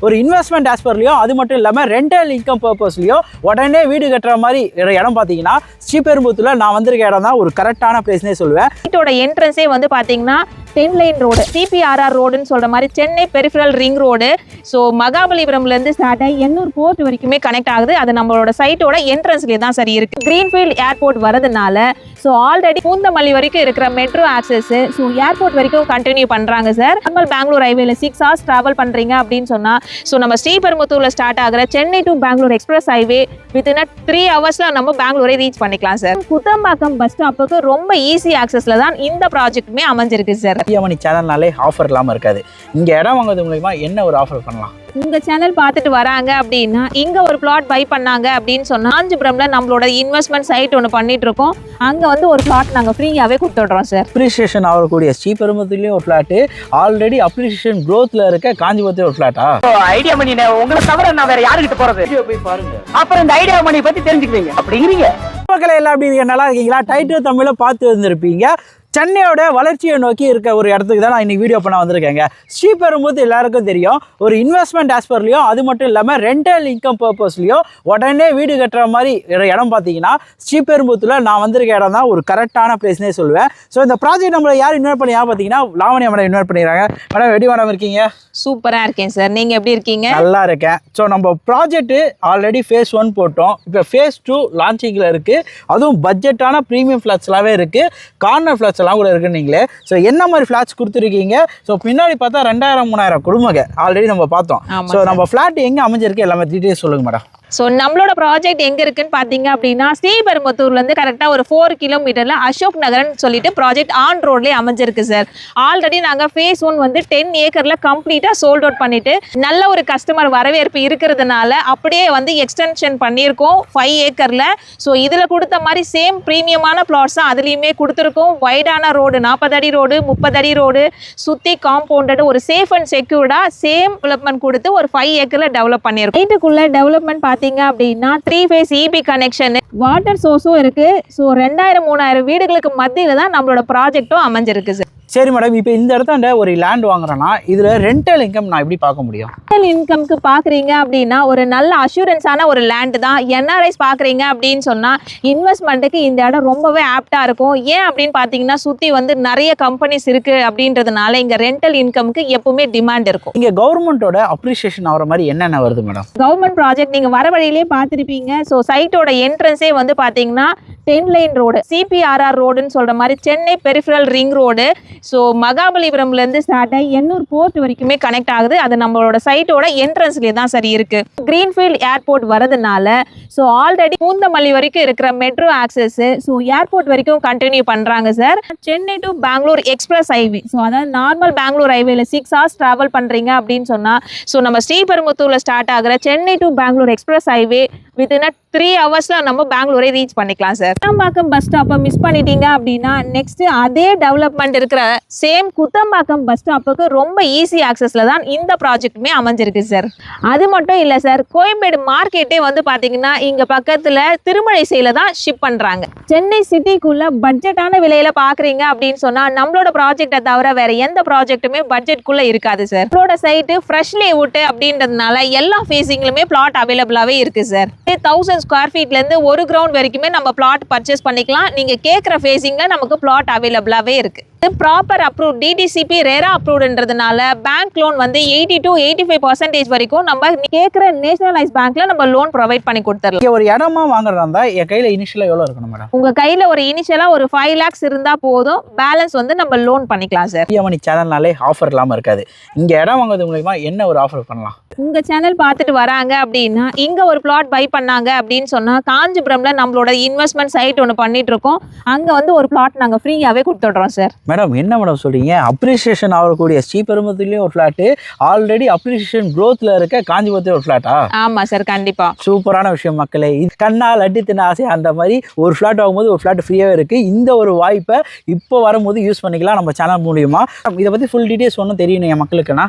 ஒரு இன்வெஸ்ட்மெண்ட் ஆஸ்பர்லையும் அது மட்டும் இல்லாமல் ரெண்டல் இன்கம் பர்பஸ்லையும் உடனே வீடு கட்டுற மாதிரி இடம் பார்த்தீங்கன்னா ஸ்ரீபெரும்புத்தூரில் நான் வந்திருக்க இடம் தான் ஒரு கரெக்டான பிளேஸ்னே சொல்லுவேன். வீட்டோட என்ட்ரன்ஸே வந்து பார்த்தீங்கன்னா 10 லைன் ரோடு, சிபிஆர்ஆர் ரோடுன்னு சொல்கிற மாதிரி Chennai peripheral ring road. So மகாபலிபுரம்லேருந்து ஸ்டார்ட் ஆகி எண்ணூர் போர்ட் வரைக்குமே கனெக்ட் ஆகுது. அது நம்மளோட சைட்டோட என்ட்ரன்ஸ்லேயே தான் சரி இருக்குது. கிரீன்ஃபீல்ட் ஏர்போர்ட் வரதுனால ஸோ ஆல்ரெடி பூந்தமல்லி வரைக்கும் இருக்கிற மெட்ரோ ஆக்சஸ் ஸோ ஏர்போர்ட் வரைக்கும் கண்டினியூ பண்ணுறாங்க சார். நார்மல் பெங்களூர் ஹைவேல 6 hours ட்ராவல் பண்ணுறீங்க அப்படின்னு சொன்னால் ஸோ நம்ம ஸ்ரீபெரும்புத்தூரில் ஸ்டார்ட் ஆகிற Chennai to Bangalore express highway within 3 hours நம்ம பெங்களூரை ரீச் பண்ணிக்கலாம் சார். குத்தம்பாக்கம் பஸ் ஸ்டாப்புக்கு ரொம்ப ஈஸி ஆக்சஸில் தான் இந்த ப்ராஜெக்ட்டுமே அமைஞ்சிருக்கு சார். மணி சேனல்னாலே ஆஃபர் இல்லாமல் இருக்காது. இங்கே இடம் வாங்குறது மூலமா என்ன ஒரு ஆஃபர் பண்ணலாம்? உங்க சேனல் பார்த்துட்டு வராங்க அப்படின்னா இங்க ஒரு பிளாட் பை பண்ணாங்க அப்படின்னு சொன்னா காஞ்சிபுரம்ல நம்மளோட இன்வெஸ்ட்மெண்ட் சைட் ஒன்று பண்ணிட்டு இருக்கோம். அங்க வந்து ஒரு பிளாட் நாங்க ஃப்ரீயாவே கொடுத்துடுறோம் சார். அப்ரிசியேஷன் ஆகக்கூடிய ஸ்ரீபெரும்புத்தூர்லயும் ஒரு பிளாட், ஆல்ரெடி அப்ரிசியேஷன் க்ரோத்ல இருக்க காஞ்சிபுரத்துல ஒரு பிளாட்டா? ஐடியா மணி உங்களை தவிர நான் வேற யாருக்கிட்ட போறது? போய் பாருங்க, அப்புறம் இந்த ஐடியா மணி பத்தி தெரிஞ்சுக்குவீங்க. அப்படிங்கிறீங்க மக்களை எல்லாம் அப்படி இருக்கீங்க, நல்லா இருக்கீங்களா? டைட்டில் தமிழ பார்த்து வந்திருப்பீங்க. சென்னையோட வளர்ச்சியை நோக்கி இருக்க ஒரு இடத்துக்கு தான் நான் இன்னைக்கு வீடியோ பண்ண வந்திருக்கேங்க. ஸ்ரீபெரும்புத்தூர் எல்லாருக்கும் தெரியும், ஒரு இன்வெஸ்ட்மெண்ட் ஆஸ்பர்லையும் அது மட்டும் இல்லாமல் ரெண்டல் இன்கம் பர்பஸ்லையும் உடனே வீடு கட்டுற மாதிரி இடம் பார்த்தீங்கன்னா ஸ்ரீபெரும்புத்தூரில் நான் வந்திருக்க இடம் தான் ஒரு கரெக்டான பிளேஸ்னே சொல்லுவேன். ஸோ இந்த ப்ராஜெக்ட் நம்மளை யார் இன்வைட் பண்ணி பார்த்தீங்கன்னா லாவண்யா மேடம் இன்வைட் பண்ணிடுறாங்க. மேடம் எப்படி மேடம் இருக்கீங்க? சூப்பராக இருக்கேன் சார். நீங்கள் எப்படி இருக்கீங்க? நல்லா இருக்கேன். ஸோ நம்ம ப்ராஜெக்ட் ஆல்ரெடி ஃபேஸ் 1 போட்டோம், இப்போ ஃபேஸ் 2 லான்ச்சிங்கில் இருக்குது. அதுவும் பட்ஜெட்டான ப்ரீமியம் ஃப்ளாட்ஸ்லாவே இருக்குது, கார்னர் ஃப்ளாட்ஸ் எல்லாம் கூட இருக்கு. நீங்களே ஸோ என்ன மாதிரி ஃபிளாட்ஸ் கொடுத்துருக்கீங்க? ஸோ பின்னாடி பார்த்தா 2000-3000 குடும்பங்க ஆல்ரெடி நம்ம பார்த்தோம். ஸோ நம்ம ஃபிளாட் எங்கே அமைஞ்சிருக்கு எல்லாமே டீட்டெயில்ஸ் சொல்லுங்க மேடம். ஸோ நம்மளோட ப்ராஜெக்ட் எங்கே இருக்குன்னு பார்த்தீங்க அப்படின்னா ஸ்ரீபெரும்புத்தூர்லேருந்து கரெக்டாக ஒரு 4 கிலோமீட்டரில் அசோக் நகர்னு சொல்லிட்டு ப்ராஜெக்ட் ஆன் ரோட்லேயே அமைஞ்சிருக்கு சார். ஆல்ரெடி நாங்கள் ஃபேஸ் 1 வந்து 10 ஏக்கரில் கம்ப்ளீட்டாக சோல்ட் அவுட் பண்ணிட்டு நல்ல ஒரு கஸ்டமர் வரவேற்பு இருக்கிறதுனால அப்படியே வந்து எக்ஸ்டென்ஷன் பண்ணியிருக்கோம் 5 ஏக்கரில். ஸோ இதில் கொடுத்த மாதிரி சேம் ப்ரீமியமான பிளாட்ஸ் தான் அதுலேயுமே கொடுத்துருக்கோம். வைடான ரோடு, 40 அடி ரோடு, 30 அடி ரோடு, சுற்றி காம்பவுண்டட், ஒரு சேஃப் அண்ட் செக்யூர்டாக சேம் டெவலப்மெண்ட் கொடுத்து ஒரு 5 ஏக்கரில் டெவலப் பண்ணியிருக்கோம். வீட்டுக்குள்ளே டெவலப்மெண்ட் அப்படின்னா 3 phase EB கனெக்ஷன், வாட்டர் சோர்ஸும் இருக்கு. ஸோ 2000-3000 வீடுகளுக்கு மத்தியில தான் நம்மளோட ப்ராஜெக்டும் அமைஞ்சிருக்கு சார். சரி மேடம், இப்போ இந்த இடத்தாண்ட ஒரு லேண்ட் வாங்குறேன்னா இதில் ரெண்டல் இன்கம் நான் எப்படி பார்க்க முடியும்? ரெண்டல் இன்கம்க்கு பார்க்குறீங்க அப்படின்னா ஒரு நல்ல அஷூரன்ஸான ஒரு லேண்டு தான். என்ஆர்ஐஸ் பார்க்குறீங்க அப்படின்னு சொன்னால் இன்வெஸ்ட்மெண்ட்டுக்கு இந்த இடம் ரொம்பவே ஆப்டாக இருக்கும். ஏன் அப்படின்னு பார்த்தீங்கன்னா சுற்றி வந்து நிறைய கம்பெனிஸ் இருக்குது அப்படின்றதுனால இங்கே ரெண்டல் இன்கம்க்கு எப்பவுமே டிமாண்ட் இருக்கும். இங்கே கவர்மெண்ட்டோட அப்ரிசியேஷன் ஆகிற மாதிரி என்னென்ன வருது மேடம்? கவர்மெண்ட் ப்ராஜெக்ட் நீங்கள் வர வழியிலே பார்த்துருப்பீங்க. ஸோ சைட்டோட என்ட்ரன்ஸே வந்து பார்த்தீங்கன்னா 10 லைன் ரோடு, சிபிஆர்ஆர் ரோடுன்னு சொல்கிற மாதிரி Chennai peripheral ring road. So மகாபலிபுரம்லேருந்து ஸ்டார்ட் ஆகி எண்ணூர் போர்ட் வரைக்குமே கனெக்ட் ஆகுது. அது நம்மளோட சைட்டோட என்ட்ரன்ஸ்லேயே தான் சரி இருக்குது. கிரீன்ஃபீல்ட் ஏர்போர்ட் வரதுனால ஸோ ஆல்ரெடி பூந்தமல்லி வரைக்கும் இருக்கிற மெட்ரோ ஆக்சஸ் ஸோ ஏர்போர்ட் வரைக்கும் கண்டினியூ பண்ணுறாங்க sir. Chennai to Bangalore express highway, so அதாவது நார்மல் பெங்களூர் ஹைவேல 6 hours ட்ராவல் பண்ணுறீங்க அப்படின்னு சொன்னால் ஸோ நம்ம ஸ்ரீபெரும்புத்தூரில் ஸ்டார்ட் ஆகிற Chennai to Bangalore express highway within 3 hours நம்ம பெங்களூரை ரீச் பண்ணிக்கலாம் சார். குத்தம்பாக்கம் பஸ் ஸ்டாப்பை மிஸ் பண்ணிட்டீங்க அப்படின்னா நெக்ஸ்ட் அதே டெவலப்மெண்ட் இருக்கிற சேம் குத்தம்பாக்கம் பஸ் ஸ்டாப்புக்கு ரொம்ப ஈஸி ஆக்சஸில் தான் இந்த ப்ராஜெக்ட்டுமே அமைஞ்சிருக்கு சார். அது மட்டும் இல்லை சார், கோயம்பேடு மார்க்கெட்டே வந்து பார்த்தீங்கன்னா இங்கே பக்கத்தில் திருமழிசையில் தான் ஷிப் பண்ணுறாங்க. சென்னை சிட்டிக்குள்ளே பட்ஜெட்டான விலையில் பார்க்குறீங்க அப்படின்னு சொன்னால் நம்மளோட ப்ராஜெக்டை தவிர வேறு எந்த ப்ராஜெக்ட்டுமே பட்ஜெட்குள்ளே இருக்காது சார். நம்மளோட சைட்டு ஃப்ரெஷ் லேஅவுட் அப்படின்றதுனால எல்லா ஃபேஸிங்லுமே பிளாட் அவைலபிளாகவே இருக்குது சார். 1000 ஸ்கொயர் ஃபீட்லேருந்து 1 கிரவுண்ட் வரைக்குமே நம்ம பிளாட் பர்ச்சேஸ் பண்ணிக்கலாம். நீங்கள் கேட்குற ஃபேஸிங்கில் நமக்கு பிளாட் அவைலபிளாகவே இருக்குது. ப்ராப்பர் அப்ரூவ் டிடிசிபி ரேரா அப்ரூவ்ன்றதுனால பேங்க் லோன் வந்து 80 to 85% வரைக்கும் நம்ம கேட்குற நேஷனலைஸ் பேங்க்ல நம்ம லோன் ப்ரொவைட் பண்ணி கொடுத்துடலாம். ஒரு இடமா வாங்குறதா இருந்தா என் கையில இனிஷியலா எவ்வளவு இருக்கணும் மேடம்? உங்க கையில ஒரு இனிஷியலா ஒரு 5 lakhs இருந்தா போதும், பேலன்ஸ் வந்து நம்ம லோன் பண்ணிக்கலாம் சார். மணி சேனல்னாலே ஆஃபர் இல்லாம இருக்காது. இங்க இடம் வாங்குறது மூலமா என்ன ஒரு ஆஃபர் பண்ணலாம்? உங்க சேனல் பார்த்துட்டு வராங்க அப்படின்னா இங்க ஒரு பிளாட் பை பண்ணாங்க அப்படின்னு சொன்னா காஞ்சிபுரம்ல நம்மளோட இன்வெஸ்ட்மெண்ட் சைட் ஒன்று பண்ணிட்டு இருக்கோம். அங்க வந்து ஒரு பிளாட் நாங்க ஃப்ரீயாவே கொடுத்துடுறோம் சார். மேடம் என்ன மேடம் சொல்றீங்க? அப்ரிசியேஷன் ஆகக்கூடிய ஸ்ரீபெரும்புத்தூர்லயும் ஒரு ஃபிளாட், ஆல்ரெடி அப்ரிசியேஷன் க்ரோத்ல இருக்க காஞ்சிபுரத்துல ஒரு ஃபிளாட்டா? ஆமா சார், கண்டிப்பா சூப்பரான விஷயம் மக்களே. இது கண்ணால் அடி தின்ன ஆசை அந்த மாதிரி ஒரு ஃபிளாட் ஆகும்போது ஒரு ஃபிளாட் ஃப்ரீயாவே இருக்கு. இந்த ஒரு வாய்ப்பை இப்போ வரும்போது யூஸ் பண்ணிக்கலாம் நம்ம சேனல் மூலியமா. இதை பத்தி ஃபுல் டீடைல்ஸ் ஒன்றும் தெரியணும் என் மக்களுக்குன்னா.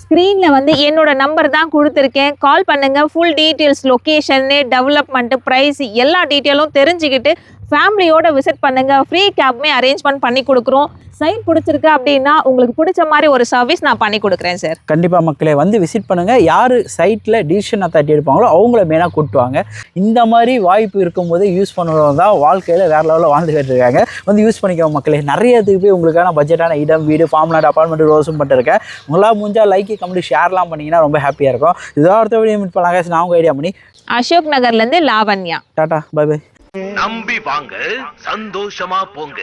ஸ்க்ரீனில் வந்து என்னோட நம்பர் தான் கொடுத்துருக்கேன், கால் பண்ணுங்கள். Full details, location, development, price எல்லா டீட்டெயிலும் தெரிஞ்சுக்கிட்டு ஃபேமிலியோட விசிட் பண்ணுங்க. ஃப்ரீ கேப்மே அரேஞ்ச்மெண்ட் பண்ணி கொடுக்குறோம். சைட் பிடிச்சிருக்கு அப்படின்னா உங்களுக்கு பிடிச்ச மாதிரி ஒரு சர்வீஸ் நான் பண்ணி கொடுக்குறேன் சார். கண்டிப்பாக மக்களே வந்து விசிட் பண்ணுங்கள். யார் சைட்டில் டிசிஷன் அத்தாரிட்டி எடுப்பாங்களோ அவங்கள மெயினாக கூட்டுவாங்க. இந்த மாதிரி வாய்ப்பு இருக்கும்போது யூஸ் பண்ணுறவங்க தான் வாழ்க்கையில் வேறு லெவலில் வாழ்ந்துக்கிட்டு இருக்காங்க. வந்து யூஸ் பண்ணிக்கோங்க மக்களே. நிறைய இதுக்கு போய் உங்களுக்கான பட்ஜெட்டான இடம், வீடு, ஃபார்ம்லாண்ட், அப்பார்ட்மெண்ட், ரோஸும் பண்ணிருக்கேன். உங்களால் முடிஞ்சால் லைக், கமெண்ட், ஷேர்லாம் பண்ணிங்கன்னா ரொம்ப ஹாப்பியாக இருக்கும். இதோ அடுத்த வீடியோ மீட் பண்ணலாங்க. நான் உங்கள் ஐடியா பண்ணி அசோக் நகர்லேருந்து லாவண்யா. Tata, by by. நம்பி வாங்க, சந்தோஷமா போங்க.